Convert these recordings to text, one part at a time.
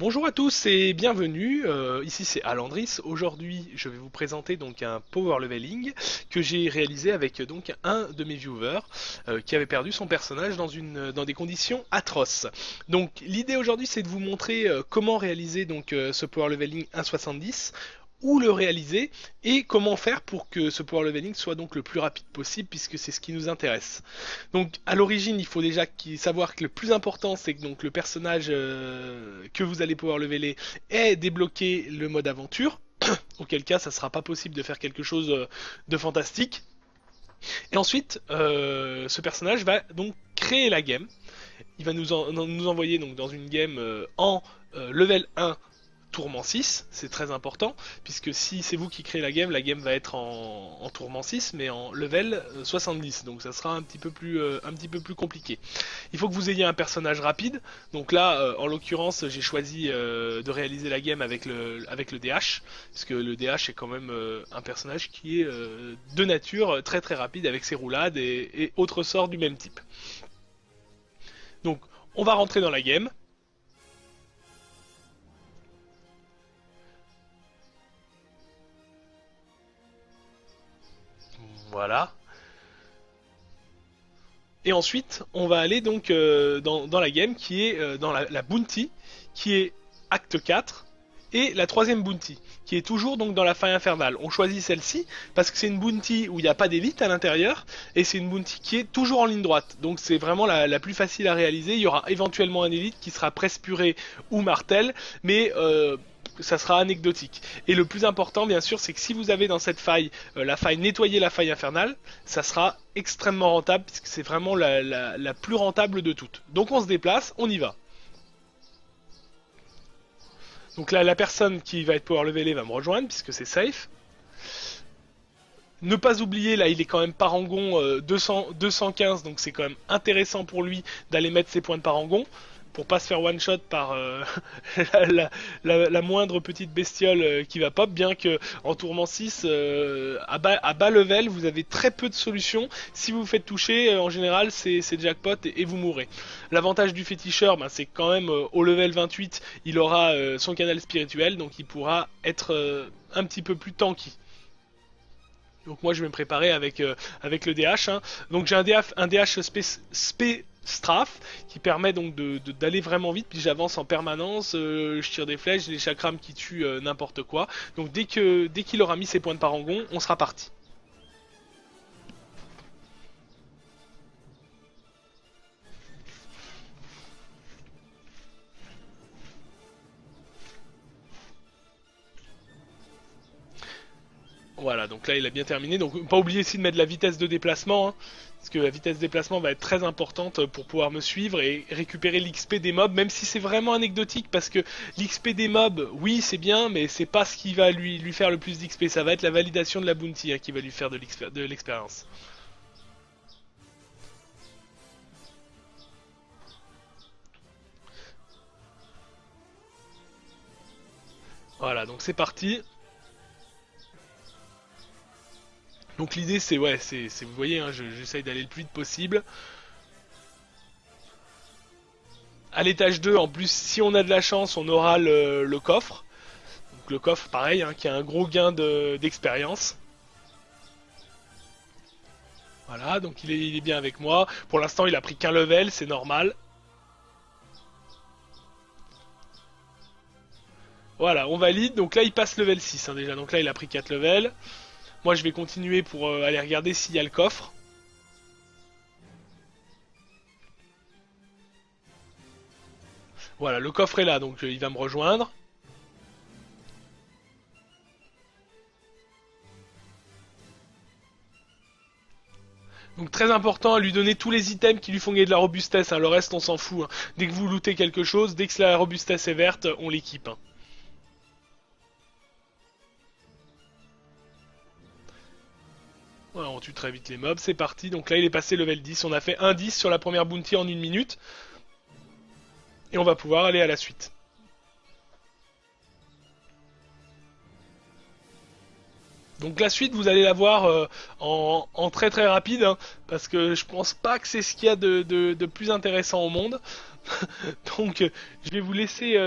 Bonjour à tous et bienvenue, ici c'est Alandris. Aujourd'hui je vais vous présenter donc un power leveling que j'ai réalisé avec donc un de mes viewers qui avait perdu son personnage dans des conditions atroces. Donc l'idée aujourd'hui c'est de vous montrer comment réaliser donc ce power leveling 1.70, où le réaliser et comment faire pour que ce power leveling soit donc le plus rapide possible puisque c'est ce qui nous intéresse. Donc à l'origine, il faut déjà savoir que le plus important, c'est que donc le personnage que vous allez pouvoir leveler ait débloqué le mode aventure. Auquel cas, ça sera pas possible de faire quelque chose de fantastique. Et ensuite, ce personnage va donc créer la game. Il va nous envoyer donc dans une game en level 1 tourment 6, c'est très important, puisque si c'est vous qui créez la game va être en tourment 6, mais en level 70, donc ça sera un petit peu plus compliqué. Il faut que vous ayez un personnage rapide, donc là, en l'occurrence, j'ai choisi de réaliser la game avec le DH, parce que le DH est quand même un personnage qui est de nature très très rapide avec ses roulades et autres sorts du même type. Donc, on va rentrer dans la game. Voilà. Et ensuite, on va aller donc dans la game qui est dans la bounty, qui est acte 4, et la troisième bounty, qui est toujours donc dans la faille infernale. On choisit celle-ci parce que c'est une bounty où il n'y a pas d'élite à l'intérieur, et c'est une bounty qui est toujours en ligne droite. Donc c'est vraiment la plus facile à réaliser. Il y aura éventuellement un élite qui sera Prespuré ou Martel, mais ça sera anecdotique. Et le plus important, bien sûr, c'est que si vous avez dans cette faille la faille nettoyer la faille infernale, ça sera extrêmement rentable, puisque c'est vraiment la plus rentable de toutes. Donc on se déplace, on y va. Donc là, la personne qui va être power levelée va me rejoindre, puisque c'est safe. Ne pas oublier, là, il est quand même parangon 215, donc c'est quand même intéressant pour lui d'aller mettre ses points de parangon pour pas se faire one shot par la moindre petite bestiole qui va pop, bien que en tourment 6 à bas level vous avez très peu de solutions. Si vous vous faites toucher, en général c'est jackpot et vous mourrez. L'avantage du féticheur, ben, c'est quand même au level 28 il aura son canal spirituel, donc il pourra être un petit peu plus tanky. Donc moi je vais me préparer avec le DH, hein. Donc j'ai un DH spé strafe qui permet donc d'aller vraiment vite, puis j'avance en permanence, je tire des flèches, j'ai les chakrams qui tuent n'importe quoi. Donc dès qu'il aura mis ses points de parangon, on sera parti. Voilà, donc là il a bien terminé. Donc pas oublier aussi de mettre la vitesse de déplacement, hein, parce que la vitesse de déplacement va être très importante pour pouvoir me suivre et récupérer l'XP des mobs, même si c'est vraiment anecdotique, parce que l'XP des mobs, oui c'est bien, mais c'est pas ce qui va lui faire le plus d'XP, ça va être la validation de la bounty hein, qui va lui faire de l'expérience. Voilà, donc c'est parti. Donc l'idée c'est, ouais, vous voyez, hein, j'essaye d'aller le plus vite possible. À l'étage 2, en plus, si on a de la chance, on aura le coffre. Donc le coffre, pareil, hein, qui a un gros gain d'expérience. Voilà, donc il est bien avec moi. Pour l'instant, il a pris qu'un level, c'est normal. Voilà, on valide. Donc là, il passe level 6 hein, déjà. Donc là, il a pris 4 levels. Moi, je vais continuer pour aller regarder s'il y a le coffre. Voilà, le coffre est là, donc il va me rejoindre. Donc très important à lui donner tous les items qui lui font gagner de la robustesse, hein. Le reste on s'en fout, hein. Dès que vous lootez quelque chose, dès que la robustesse est verte, on l'équipe, hein. Voilà, on tue très vite les mobs, c'est parti. Donc là il est passé level 10, on a fait un 10 sur la première bounty en 1 minute. Et on va pouvoir aller à la suite. Donc la suite, vous allez la voir en très très rapide, hein, parce que je pense pas que c'est ce qu'il y a de plus intéressant au monde. Donc je vais vous laisser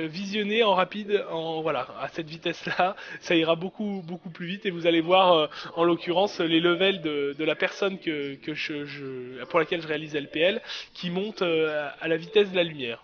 visionner en rapide, en voilà, à cette vitesse-là, ça ira beaucoup plus vite et vous allez voir en l'occurrence les levels de la personne pour laquelle je réalise LPL qui monte à la vitesse de la lumière.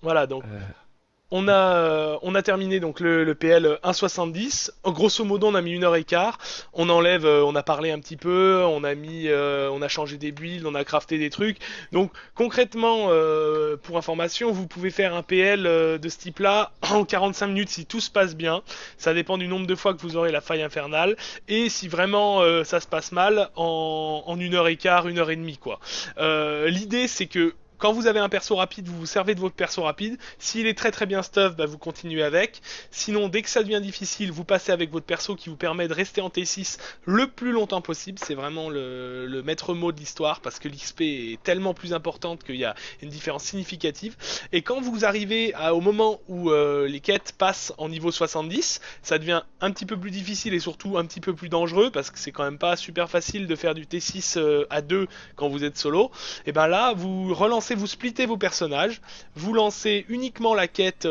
Voilà, donc Euh, on a terminé donc le PL 1,70. Grosso modo, on a mis 1 heure et quart. On enlève, on a parlé un petit peu, on a changé des builds, on a crafté des trucs. Donc concrètement, pour information, vous pouvez faire un PL de ce type-là en 45 minutes si tout se passe bien. Ça dépend du nombre de fois que vous aurez la faille infernale. Et si vraiment ça se passe mal, en 1 heure et quart, 1 heure et demie quoi. L'idée c'est que quand vous avez un perso rapide, vous vous servez de votre perso rapide. S'il est très très bien stuff, bah, vous continuez avec. Sinon, dès que ça devient difficile, vous passez avec votre perso qui vous permet de rester en T6 le plus longtemps possible. C'est vraiment le maître mot de l'histoire parce que l'XP est tellement plus importante qu'il y a une différence significative. Et quand vous arrivez au moment où les quêtes passent en niveau 70, ça devient un petit peu plus difficile et surtout un petit peu plus dangereux parce que c'est quand même pas super facile de faire du T6 à 2 quand vous êtes solo. Et ben là, vous relancez, vous splittez vos personnages, vous lancez uniquement la quête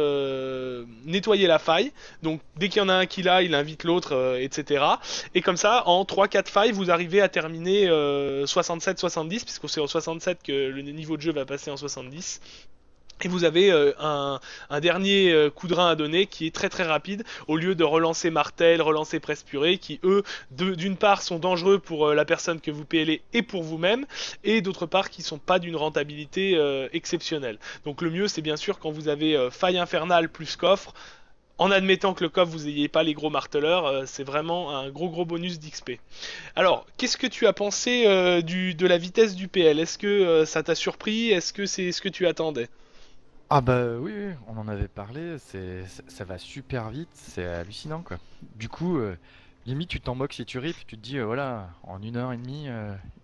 nettoyer la faille. Donc dès qu'il y en a un qui l'a, il invite l'autre, etc. Et comme ça, en 3-4 failles, vous arrivez à terminer 67-70, puisque c'est en 67 que le niveau de jeu va passer en 70. Et vous avez un dernier coup de rein à donner qui est très très rapide, au lieu de relancer Martel, relancer Presse Purée, qui eux, d'une part, sont dangereux pour la personne que vous PLez et pour vous-même, et d'autre part, qui sont pas d'une rentabilité exceptionnelle. Donc le mieux, c'est bien sûr quand vous avez faille infernale plus coffre, en admettant que le coffre vous ayez pas les gros marteleurs, c'est vraiment un gros bonus d'XP. Alors, qu'est-ce que tu as pensé de la vitesse du PL? Est-ce que ça t'a surpris? Est-ce que c'est ce que tu attendais? Ah bah oui, oui, on en avait parlé, ça va super vite, c'est hallucinant quoi. Du coup, limite tu t'en moques si tu rips, tu te dis voilà, en 1 heure et demie,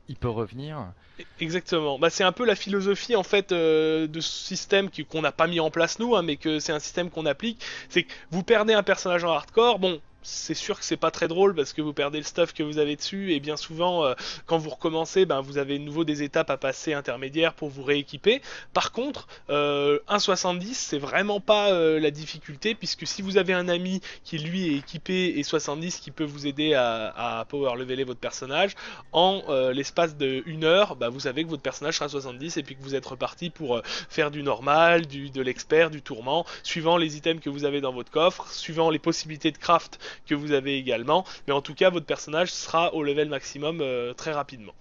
il peut revenir. Exactement. Bah, c'est un peu la philosophie en fait de ce système qu'on n'a pas mis en place nous, hein, mais que c'est un système qu'on applique. C'est que vous perdez un personnage en hardcore, bon, c'est sûr que c'est pas très drôle parce que vous perdez le stuff que vous avez dessus et bien souvent quand vous recommencez, ben vous avez de nouveau des étapes à passer intermédiaires pour vous rééquiper. Par contre, 1,70 c'est vraiment pas la difficulté puisque si vous avez un ami qui lui est équipé et 70 qui peut vous aider à power leveler votre personnage en l'espace de 1 heure, bah, vous savez que votre personnage sera 70 et puis que vous êtes reparti pour faire du normal, de l'expert, du tourment, suivant les items que vous avez dans votre coffre, suivant les possibilités de craft que vous avez également. Mais en tout cas, votre personnage sera au level maximum très rapidement.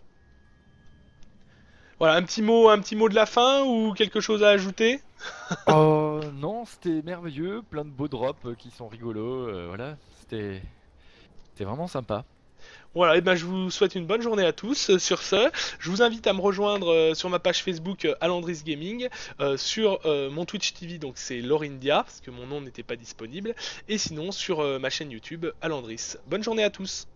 Voilà, un petit mot de la fin ou quelque chose à ajouter? Oh non, c'était merveilleux, plein de beaux drops qui sont rigolos, voilà, c'était vraiment sympa. Voilà, et ben je vous souhaite une bonne journée à tous. Sur ce, je vous invite à me rejoindre sur ma page Facebook Alandris Gaming, sur mon Twitch TV, donc c'est Lorindia, parce que mon nom n'était pas disponible, et sinon sur ma chaîne YouTube Alandris. Bonne journée à tous.